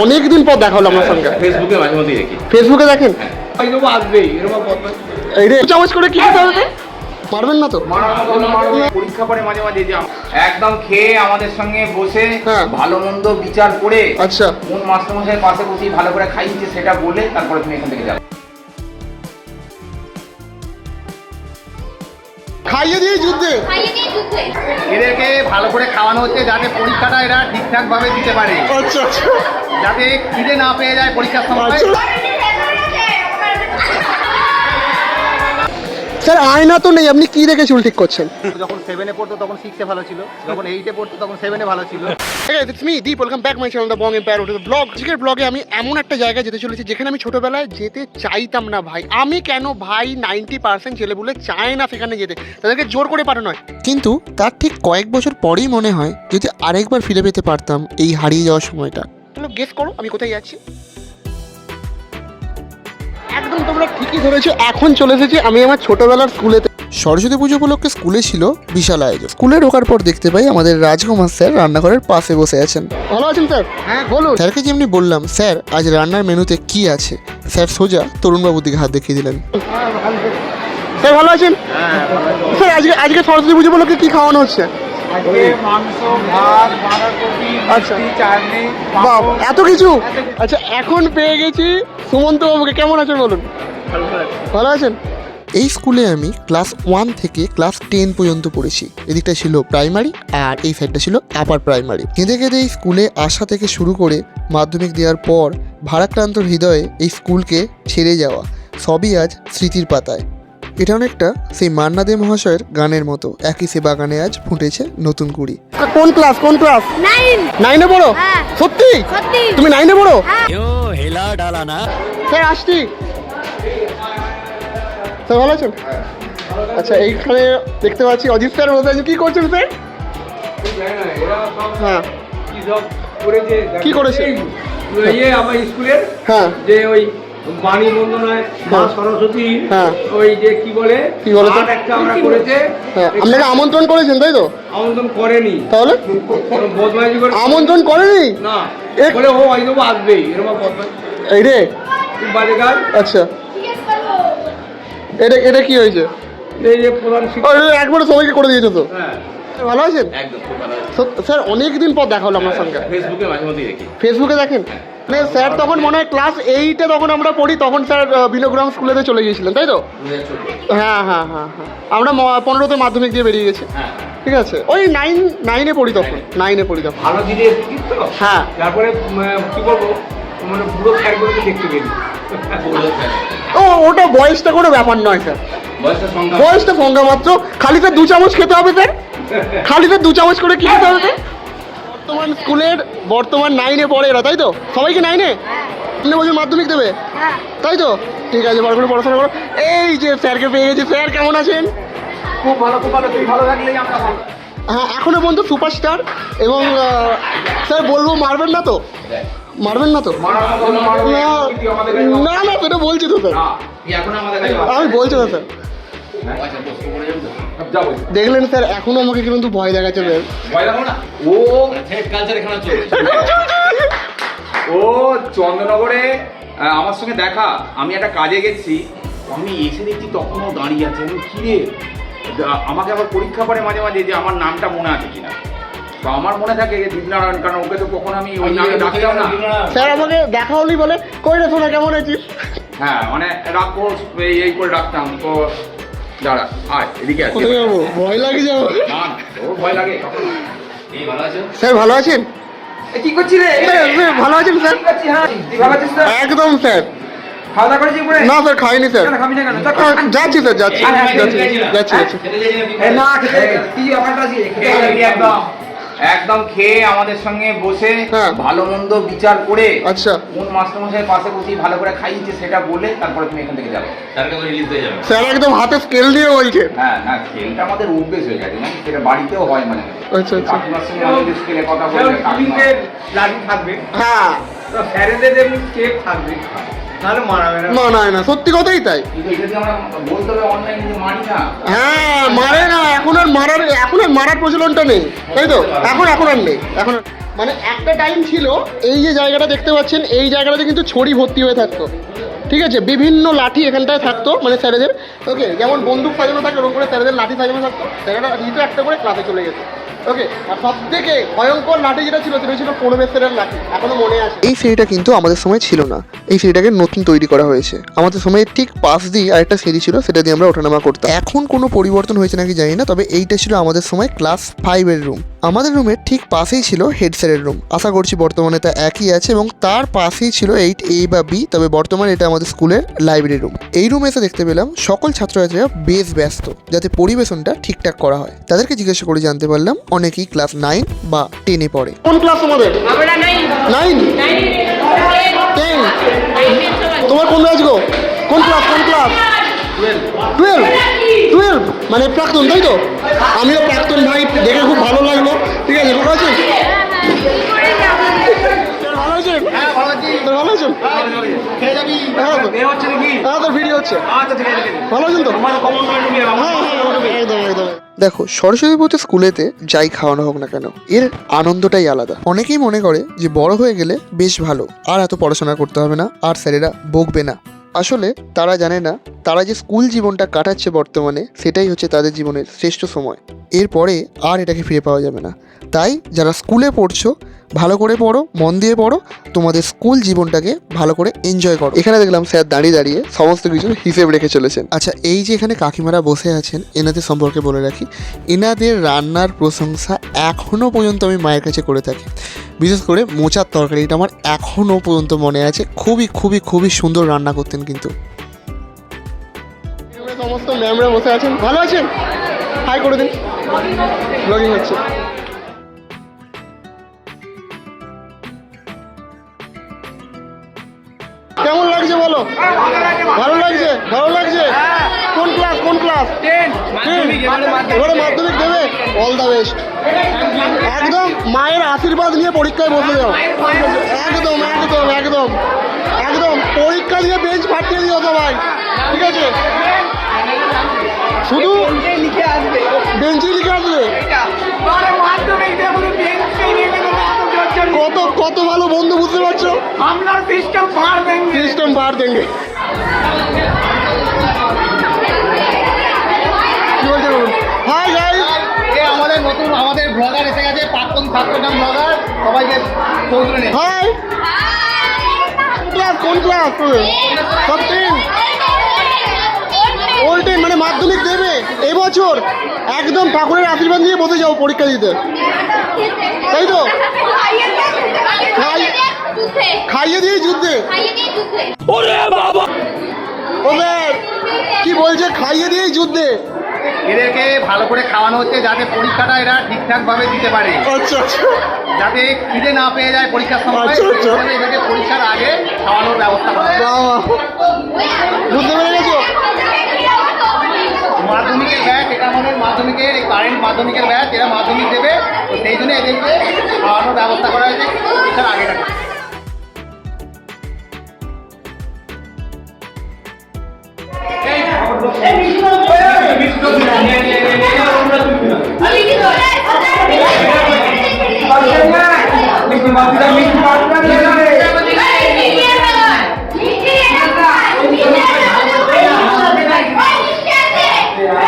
অনেকদিন পর দেখা হলো আমার সঙ্গে। ফেসবুকে মাঝে মধ্যে দেখি। ফেসবুকে দেখেন? আসবেই এরকম এই রে চামচ করে কি খেতে হবে? পারবেন না তো? পরীক্ষা পরে মাঝে মাঝে যে একদম খেয়ে আমাদের সঙ্গে বসে ভালো মন্দ বিচার করে, আচ্ছা, কোন মাস্টারমশাই পাশে বসে ভালো করে খাইয়েছে সেটা বলে তারপরে তুমি এখান থেকে যাবে। খাইয়ে দিয়ে যুদ্ধে এদেরকে ভালো করে খাওয়ানো হচ্ছে যাতে পরীক্ষাটা এরা ঠিকঠাক ভাবে দিতে পারে। আচ্ছা আচ্ছা, যাতে খিদে না পেয়ে যায় পরীক্ষার সময়। স্যার আয়না তো নেই, আপনি কি দেখে চুল ঠিক করছেন? যখন 7 এ পড়তো তখন 6 এ ভালো ছিল, যখন 8 এ পড়তো তখন 7 এ ভালো ছিল। Hey guys, it's me Deep. Welcome back my channel The Bong Empire to the vlog. আজকের ব্লগে আমি এমন একটা জায়গায় যেতে চলেছি যেখানে আমি ছোটবেলায় যেতে চাইতাম না ভাই। আমি কেন ভাই 90% ছেলেপুলে চায় না সেখানে যেতে, তাদেরকে জোর করে পাঠানো হয়। কিন্তু তার ঠিক কয়েক বছর পরেই মনে হয় যদি আরেকবার ফিরে পেতে পারতাম এই হারিয়ে যাওয়ার সময়টা। চলো গেস করো আমি কোথায় যাচ্ছি। একদম তোমরা ঠিকই ধরেছো, এখন চলে এসেছি আমি আমার ছোটবেলার স্কুলেতে। সরস্বতী পুজো উপলক্ষে স্কুলে ছিল বিশাল আয়োজন। স্কুলে ঢোকার পর দেখতে পাই আমাদের রাজকুমার স্যার রান্নাঘরের পাশে বসে আছেন। ভালো আছেন স্যার? হ্যাঁ বলুন। স্যারকে যেমনি বললাম স্যার আজ রান্নার মেনুতে কি আছে, স্যার সোজা তরুণবাবুর দিকে হাত দেখিয়ে দিলেন। স্যার ভালো আছেন? স্যার আজকে সরস্বতী পুজো উপলক্ষে কি খাওয়ানো হচ্ছে? মাংস, ভাত, বাঁধাকপি, চাটনি, বাবা এত কিছু। আচ্ছা এখন পেয়ে গেছি সুমন্ত বাবুকে। কেমন আছেন বলুন? ভালো আছেন? এই স্কুলে আমি ক্লাস 1 থেকে ক্লাস 10 পর্যন্ত পড়েছি। এদিকটা ছিল প্রাইমারি আর এই সাইডটা ছিল আপার প্রাইমারি। কেঁদে কেঁদে এই স্কুলে আসা থেকে শুরু করে মাধ্যমিক দেওয়ার পর ভারাক্রান্ত হৃদয়ে এই স্কুলকে ছেড়ে যাওয়া সবই আজ স্মৃতির পাতায়। এটা অনেকটা সেই মান্না দে মহাশয়ের গানের মতো, একই সে বাগানে আজ ফুটেছে নতুন কুড়ি। কোন ক্লাস? 9 পড়ো? সত্যি? তুমি 9 পড়ো? স্যার আসছি। স্যার ভালো আছেন? আচ্ছা এইখানে দেখতে পাচ্ছি অজিত স্যার বসে আছেন। কি করছেন স্যার? হ্যাঁ কি করেছে? আমার স্কুলের হ্যাঁ যে ওই বাণী বন্দনায় মা সরস্বতী, হ্যাঁ ওই যে কি বলে পাঠ একটা আমরা করেছে। হ্যাঁ আপনাকে আমন্ত্রণ করেছেন তাই তো? আমন্ত্রণ করেনি, তাহলে বদমাইশি করে আমন্ত্রণ করেনি না বলে ও হয়তো আসবেই এরকম বদমাইশি। এই রে খুব বাজে কাজ। আচ্ছা এটা কি হয়েছে? এই যে প্রধান শিক্ষক একবারে সবাইকে করে দিয়েছো তো? হ্যাঁ ভালো আছেন? একদম খুব ভালো আছে। স্যার অনেকদিন পর দেখা হলো আমার সঙ্গে। ফেসবুকে মাঝে মধ্যে দেখি। ফেসবুকে দেখেন? মানে স্যার তখন মনে হয় ক্লাস 8-এ তখন আমরা পড়ি, তখন স্যার বিনোগ্রাম স্কুলেতে চলে গিয়েছিলেন তাই তো? হ্যাঁ হ্যাঁ হ্যাঁ হ্যাঁ আমরা 15তে মাধ্যমিক দিয়ে বেরিয়ে গেছি। ঠিক আছে ওই 9-এ পড়ি তখন, 9-এ পড়ি তখন। ভালো দিনের তো হ্যাঁ তারপরে কি বলবো মানে পুরো স্যারগুলোকে দেখতে পেলি। ওটা বয়সটা কোনো ব্যাপার নয় স্যার, বয়সটা সংখ্যা মাত্র। খালি স্যার 2 চামচ খেতে হবে স্যার, খালি স্যার 2 চামচ করে কি খেতে হবে স্যার? বর্তমান 9-এ পড়ে এরা তাই তো? সবাইকে 9-এ 9 বছর মাধ্যমিক দেবে তাই তো? ঠিক আছে ভালো করে পড়াশোনা করো। এই যে স্যারকে পেয়ে গেছি। স্যার কেমন আছেন? খুব ভালো খুব ভালো, তুই ভালো থাকলেই আমরা ভালো। হ্যাঁ এখনো পর্যন্ত সুপারস্টার। এবং স্যার বলবো মারবেন না তো? মারবেন না তো? না না সেটা বলছি তো স্যার, আমি বলছি না স্যার। দেখলেন স্যার এখনো আমাকে কিন্তু ভয় দেখাচ্ছে স্যার। ও চন্দ্রনগরে আমার সঙ্গে দেখা, আমি একটা কাজে গেছি, আমি এসে দেখছি তখনও দাঁড়িয়ে আছে। কি রে, আমাকে আবার পরীক্ষা করে মাঝে মাঝে যে আমার নামটা মনে আছে কিনা। তো আমার মনে থাকে দীপনারায়ণ, কারণ ওকে তো কখন আমি ওই নামে ডাকতাম না। স্যার আমাকে দেখা হলেই বলে কই রে শোনা কেমন আছিস? হ্যাঁ মানে রাখবো এই করে ডাকতাম। তো দাঁড়া আয় এদিকে আছে। ভয় লাগে যাবো না ওর ভয় লাগে। এই ভালো আছো? স্যার ভালো আছেন? কি করছি রে? ভালো আছেন স্যার? হ্যাঁ তুই ভালো আছিস স্যার? একদম স্যার। খাওয়া দাওয়া করেছি উপরে? না স্যার খাইনি স্যার। খাবি না কেন? যাচ্ছি স্যার যাচ্ছি যাচ্ছি। না খেতে কি ব্যাপারটা আছে? একদম একদম খেয়ে আমাদের সঙ্গে বসে ভালো মন্দ বিচার করে, আচ্ছা কোন মাস্টারমশাই পাশে বসে ভালো করে খাইয়েছে সেটা বলে তারপরে তুমি এখান থেকে যাবে। স্যার একদম হাতে স্কেল দিয়ে বলছে। হ্যাঁ না স্কেলটা আমাদের অভ্যেস হয়ে গেছে, মানে সেটা বাড়িতেও হয় মানে। আচ্ছা আচ্ছা কাকিমার সঙ্গে আমাদের স্কেলে কথা বলে লাগু থাকবে। হ্যাঁ তো স্যারেদের এমনি স্টেপ থাকবে। তাহলে মারাবে না। মানায় না, সত্যি কথাই তাই। কিন্তু এটা দিয়ে আমরা বলতে হবে অনলাইনে যে মারি না। হ্যাঁ, মারে না, এখন আর মারার প্রচলনটা নেই, তাই তো? এখন আর নেই, এখন মানে একটা টাইম ছিল, এই যে জায়গাটা দেখতে পাচ্ছেন, এই জায়গাটাতে কিন্তু ছড়ি ভর্তি হয়ে থাকতো, ঠিক আছে? বিভিন্ন লাঠি এখানটায় থাকতো, মানে স্যারেদের, ওকে, যেমন বন্দুক সাজানো থাকে ওরকম করে স্যারেদের লাঠি সাজানো থাকতো, স্যারেরা দিত একটা করে, ক্লাসে চলে যেত। ওকে, আর সব থেকে ভয়ঙ্কর লাঠি যেটা ছিল সেটা ছিল 15 সেরের লাঠি, এখনো মনে আছে। এই সিঁড়িটা কিন্তু আমাদের সময় ছিল না, এই সিঁড়িটাকে নতুন তৈরি করা হয়েছে। আমাদের সময় ঠিক পাশ দিয়ে আরেকটা সিঁড়ি ছিল, সেটা দিয়ে আমরা ওঠানামা করতাম। এখন কোনো পরিবর্তন হয়েছে নাকি জানি না, তবে এইটা ছিল আমাদের সময় ক্লাস 5-এর রুম। আমাদের রুমের ঠিক পাশেই ছিল হেড স্যারের রুম, আশা করছি বর্তমানে তা একই আছে, এবং তার পাশেই ছিল 8A বা B, তবে বর্তমানে এটা আমাদের স্কুলের লাইব্রেরি রুম। এই রুমে এসে দেখতে পেলাম সকল ছাত্রছাত্রীরা বেশ ব্যস্ত, যাতে পরিবেশনটা ঠিকঠাক করা হয়। তাদেরকে জিজ্ঞাসা করে জানতে পারলাম অনেকেই ক্লাস 9 বা 10-এ পড়ে। কোন ক্লাস তোমাদের? আমরা 9 10 তোমার কোন ব্যাচ গো? কোন ক্লাস? 12 মানে প্রাক্তন, তাই তো? আমিও প্রাক্তন ভাই, দেখে খুব ভালো লাগলো। ঠিক আছে, ভালো আছেন? ভালো আছেন? হ্যাঁ, ভালো আছি। ভালো আছেন? খেয়ে যাবি? হ্যাঁ তো। এ হচ্ছে নাকি? হ্যাঁ, তোর ভিডিও হচ্ছে। আচ্ছা, ঠিক আছে, ঠিক আছে। ভালো আছেন তো? তোমার কমন নয় ঢুকে যাবে, আমার একদম একদম। দেখো, সরস্বতী পুজো স্কুলেতে যাই খাওয়ানো হোক না কেন, এর আনন্দটাই আলাদা। অনেকেই মনে করে যে বড় হয়ে গেলে বেশ ভালো, আর এত পড়াশোনা করতে হবে না, আর স্যারেরা বকবে না। আসলে তারা জানে না, তারা যে স্কুল জীবনটা কাটাচ্ছে বর্তমানে, সেটাই হচ্ছে তাদের জীবনের শ্রেষ্ঠ সময়। এরপরে আর এটাকে ফিরে পাওয়া যাবে না। তাই যারা স্কুলে পড়ছো, ভালো করে পড়ো, মন দিয়ে পড়ো, তোমাদের স্কুল জীবনটাকে ভালো করে এনজয় করো। এখানে দেখলাম স্যার দাঁড়িয়ে দাঁড়িয়ে সমস্ত কিছু হিসেব রেখে চলেছেন। আচ্ছা, এই যে এখানে কাকিমারা বসে আছেন, এনাদের সম্পর্কে বলে রাখি, এনাদের রান্নার প্রশংসা এখনও পর্যন্ত আমি মায়ের কাছে করে থাকি। বিশেষ করে মোচার তরকারি, এটা আমার এখনও পর্যন্ত মনে আছে। খুবই খুবই খুবই সুন্দর রান্না করতেন কিন্তু। সমস্ত ম্যামরা বসে আছেন, ভালো আছেন? হাই করে দিন, ব্লগিং হচ্ছে। কেমন লাগছে বলো? ভালো লাগছে, ভালো লাগছে। কোন ক্লাস? 10 এবারে মাধ্যমিক দেবে? All the best. একদম মায়ের আশীর্বাদ নিয়ে পরীক্ষায় বসে যাও। একদম একদম একদম একদম পরীক্ষা দিয়ে বেঞ্চ ফাটিয়ে দিও সবাই, ঠিক আছে? শুধু বেঞ্চে লিখে আসবে। কত ভালো বন্ধু, বুঝতে পারছো? সিস্টেম পার দেंगे। কি বলছে বলুন? হাই গাইস, আমাদের ব্লগার এসে গেছে, প্রাক্তন ছাত্রনাম ব্লগার, সবাইকে চৌধুরী নে। হাই। কোন ক্লাস? সব 10 ওল্ড 10 মানে মাধ্যমিক দেবে এবছর। একদম ঠাকুরের আশীর্বাদ নিয়ে বসে যাও পরীক্ষা দিতে, তাই তো? খাইয়ে দিয়ে যুদ্ধে। ওদের কি বলছে? খাইয়ে দিয়েই যুদ্ধে। এদেরকে ভালো করে খাওয়ানো হচ্ছে যাতে পরীক্ষাটা এরা ঠিকঠাক ভাবে দিতে পারে, আচ্ছা আচ্ছা যাতে খিদে না পেয়ে যায় পরীক্ষার সময়। আচ্ছা, আচ্ছা। এদেরকে পরীক্ষার আগে খাওয়ানোর ব্যবস্থা করা হয়। বাবা, বুঝতে পেরে গেছো? মাধ্যমিকের ব্যাচ, এটা আমাদের মাধ্যমিকের কারেন্ট মাধ্যমিকের ব্যাচ, এরা মাধ্যমিক দেবে, তো সেই জন্য এদেরকে খাওয়ানোর ব্যবস্থা করা হয়েছে পরীক্ষার আগেটা।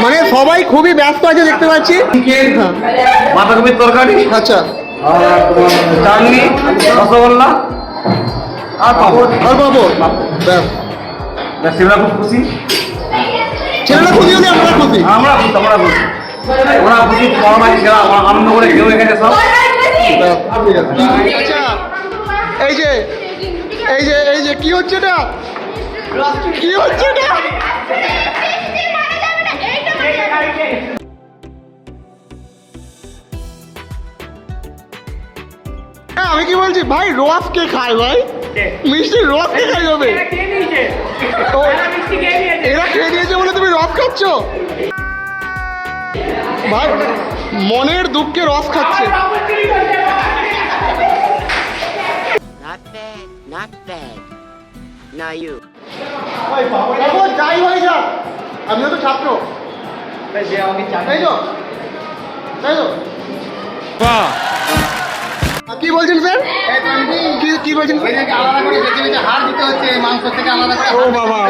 মানে সবাই খুবই ব্যস্ত আছে দেখতে পাচ্ছি। হ্যাঁ, বাঁধাকপির তরকারি, আচ্ছা, আর চাটনি, রসগোল্লা আর পাপড়। আর পাপড়। ব্যাস, ছেলেরা খুব খুশি, ছেলেরা খুশি হলে আমরা খুশি। আমরা খুশি, ওরা খুশি, বড় মাঝি ছেলেরা আনন্দ করে কেউ এখানে সব। আচ্ছা, এই যে এই যে এই যে কি হচ্ছে এটা? কি হচ্ছে এটা? হ্যাঁ, আমি কি বলছি ভাই, রস কে খায় ভাই? মিষ্টি রস কে খাই যাবে? এরা খেয়ে দিয়েছে বলে তুমি রস খাচ্ছ? ভাই মনের দুঃখে রস খাচ্ছে। Not bad, not bad. Now you. দেখো যাই হয়ে যাক আমিও তো ছাত্র, যে আমাকে তাই তো তাই তো কি বলছেন স্যার? কি বলছেন? আলাদা করে বেছে বেছে হাড় দিতে হচ্ছে, মাংস থেকে আলাদা করে ও বাবা,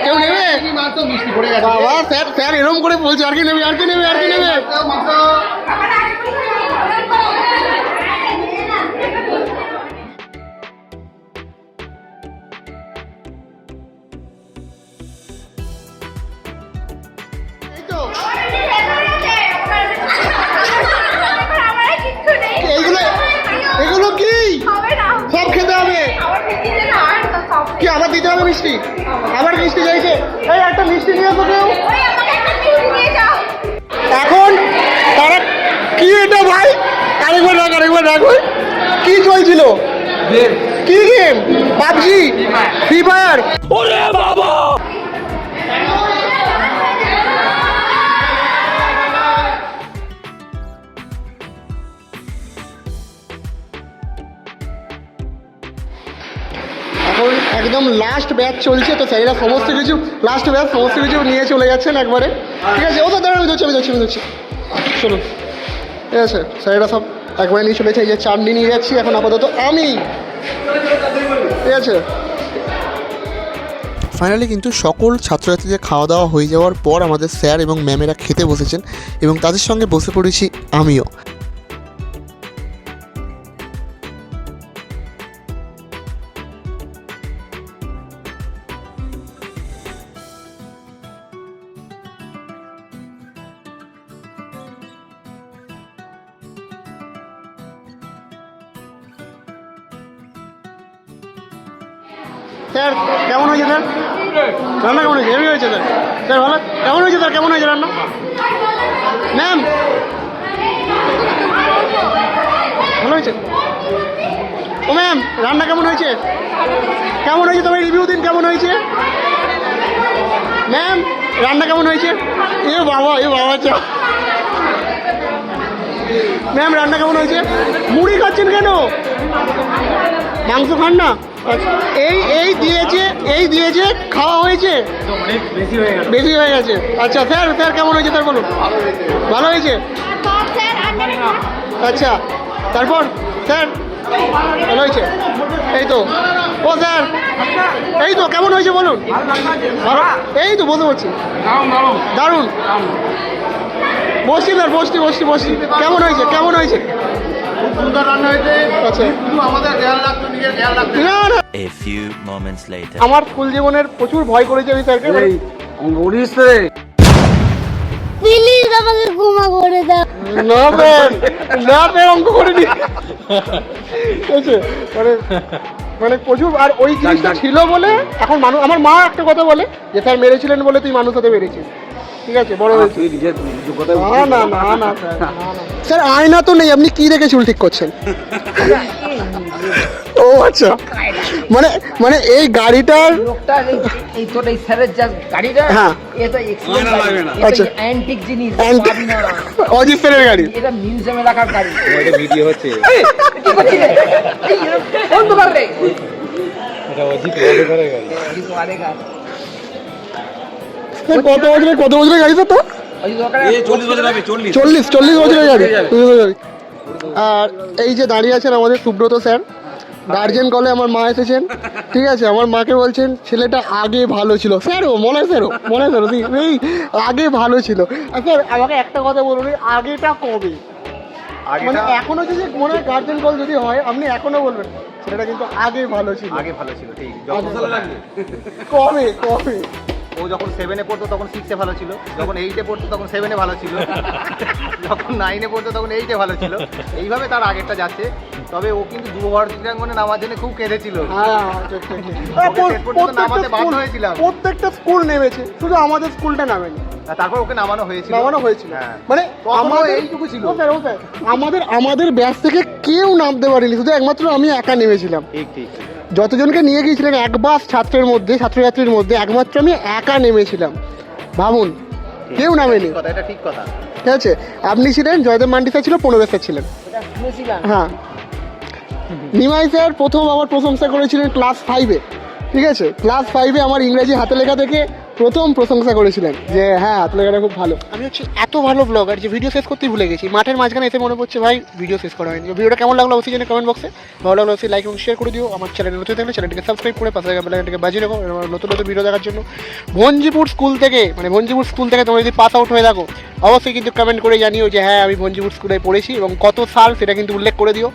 কেউ নেবে? মাংস মিষ্টি পড়ে গেছে বাবা স্যার স্যার এরকম করে বলছে, আর কি নেবে আর কি নেবে আর কি নেবে? মাংস এই তো এইগুলো এগুলো কি সব খেতে হবে? কি আবার দিতে হবে মিষ্টি? আবার মিষ্টি চাইছে? এই একটা মিষ্টি নিয়ে আসো কেউ। এখন তারা কি এটা ভাই? আরেকবার রাখ ভাই। কি চলছিল? কি গেম? PUBG, free fire? ওরে বাবা! এখন একদম লাস্ট ব্যাচ চলছে, তো স্যারেরা সমস্ত কিছু লাস্ট ব্যাচ সমস্ত কিছু নিয়ে চলে যাচ্ছেন একবারে। ঠিক আছে, ও তো দাঁড়া, আমি ধরছি চলুন। ঠিক আছে, স্যারেরা সব একবারে নিয়ে চলেছে। এই যে চাটনি নিয়ে যাচ্ছি এখন আপাতত আমি। ঠিক আছে, ফাইনালি কিন্তু সকল ছাত্রছাত্রীদের খাওয়া দাওয়া হয়ে যাওয়ার পর আমাদের স্যার এবং ম্যামেরা খেতে বসেছেন এবং তাদের সঙ্গে বসে পড়েছি আমিও। স্যার কেমন হয়েছে স্যার? রান্না কেমন হয়েছে? হেভি হয়েছে স্যার। স্যার ভালো কেমন হয়েছে স্যার? কেমন হয়েছে রান্না? ম্যাম ভালো হয়েছে? ও ম্যাম রান্না কেমন হয়েছে? কেমন হয়েছে তবে রিভিউ দিন, কেমন হয়েছে? ম্যাম রান্না কেমন হয়েছে? এ বাবা চা। ম্যাম রান্না কেমন হয়েছে? মুড়ি খাচ্ছেন কেন? মাংস খান না? আচ্ছা, এই দিয়েছে খাওয়া হয়েছে? বেশি হয়ে গেছে। আচ্ছা স্যার কেমন হয়েছে স্যার বলুন? ভালো হয়েছে? আচ্ছা তারপর স্যার ভালো হয়েছে? এই তো ও স্যার এই তো কেমন হয়েছে বলুন? ভালো, এই তো বলতে পারছি দারুণ। বসছি স্যার বসছি। কেমন হয়েছে? খুব সুন্দর রান্না হয়েছে। আচ্ছা, শুধু আমাদের খেয়াল রাখতো, নিজের খেয়াল রাখতো। না A few moments later. আমার স্কুল জীবনের প্রচুর ভয় করেছি আমি স্যারকে। প্লিজ আমাকে ক্ষমা করে দাও। না স্যার অঙ্ক করে নি। ঠিক আছে, মানে প্রচুর। আর ওই জিনিসটা ছিল বলে এখন মানুষ, আমার মা একটা কথা বলে যে স্যার মেরেছিলেন বলে তুই মানুষ হতে পেরেছিস। ঠিক আছে, বড় হয়েছে। না স্যার আয়না তো নেই, আপনি কি দেখে চুল ঠিক করছেন? ও আচ্ছা, মানে এই গাড়িটার এই তোর এই স্যারের যা গাড়িটা, হ্যাঁ এটা এক্সিলেন্ট গাড়ি, আচ্ছা। এটা অ্যান্টিক জিনিস, Antique- পাবি না। অজিত স্যারের গাড়ি। এটা মিউজিয়ামে রাখার গাড়ি। ভিডিও হচ্ছে কি করছিস রে? এই বন্ধ কর রে। এটা অজিত ওয়াদেকারের গাড়ি। কত বছরের গাড়ি তো? অজিত ওয়াদেকার 40 বছর হবে। 40 বছরের গাড়ি। আর এই যে দাঁড়িয়ে আছেন আমাদের সুব্রত স্যার, গার্জেন কলে আমার মা এসেছেন। ঠিক আছে, আমার মাকে বলছেন ছেলেটা আগে ভালো ছিল। স্যারও মনে হয় এই আগে ভালো ছিল। আর স্যার আমাকে একটা কথা বলুন, এই আগেটা কবে? মানে এখনো যদি মনে হয় গার্জেন কল যদি হয়, আপনি এখনো বলবেন ছেলেটা কিন্তু আগে ভালো ছিল। ঠিক। কবে? ও যখন 7-এ পড়তো তখন 6-এ ভালো ছিল, যখন 8-এ পড়তো তখন 7-এ ভালো ছিল, যখন 9-এ পড়তো তখন 8-এ ভালো ছিল। এইভাবে তার আগেরটা যাচ্ছে। তবে ও কিন্তু যুবভারত ক্রীড়াঙ্গনে নামার জন্য খুব কেঁদেছিল। প্রত্যেকটা স্কুল নেমেছে, শুধু আমাদের স্কুলটা নামেনি। তারপর ওকে নামানো হয়েছিল। হ্যাঁ। মানে আমাদের এইটুকু ছিল। আমাদের ব্যাচ থেকে কেউ নামতে পারেনি, শুধু একমাত্র আমি একা নেমেছিলাম। ঠিক। যতজনকে নিয়ে গিয়েছিলেন এক বাস ছাত্রছাত্রীর মধ্যে একমাত্র আমি একা নেমেছিলাম। ভাবুন, কেউ নামেনি। এটা ঠিক কথা। ঠিক আছে, আপনি ছিলেন, জয়দেব মান্ডি স্যার ছিল, প্রণব স্যার ছিলেন। হ্যাঁ, নিমাই স্যার প্রথম আমার প্রশংসা করেছিলেন ক্লাস 5-এ। ঠিক আছে, ক্লাস 5-এ আমার ইংরেজি হাতে লেখা দেখে প্রথম প্রশংসা করেছিলেন যে হ্যাঁ হাতে লেখাটা খুব ভালো। আমি হচ্ছে এত ভালো ব্লগার যে ভিডিও শেষ করতেই ভুলে গেছি, মাঠের মাঝখানে এসে মনে পড়ছে ভাই ভিডিও শেষ করা হয়নি। ভিডিওটা কেমন লাগলো অবশ্যই জানি কমেন্ট বক্সে, ভালো লাগলো অবশ্যই লাইক এবং শেয়ার করে দিও। আমার চ্যানেলে নতুন থাকলে চ্যানেলটিকে সাবস্ক্রাইব করে পাশে থাকা বেল আইকনটিকে বাজিয়ে রাখো নতুন নতুন ভিডিও দেখার জন্য। ভঞ্জিপুর স্কুল থেকে তোমরা যদি পাস আউট হয়ে থাকো অবশ্যই কিন্তু কমেন্ট করে জানিও যে হ্যাঁ আমি ভঞ্জিপুর স্কুলে পড়েছি এবং কত সাল সেটা কিন্তু উল্লেখ করে দিও।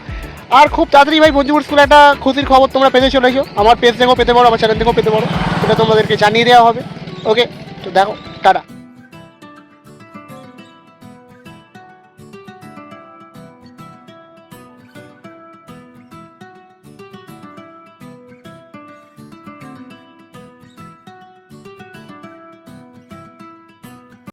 আর খুব তাড়াতাড়ি ভাই ভঞ্জিপুর স্কুলে একটা খুশির খবর তোমরা পেতে চলেছো, আমার পেজ থেকেও পেতে পারো, আমার চ্যানেল থেকেও পেতে পারো, সেটা তোমাদেরকে জানিয়ে দেওয়া হবে। ওকে, তো দেখো, টাটা।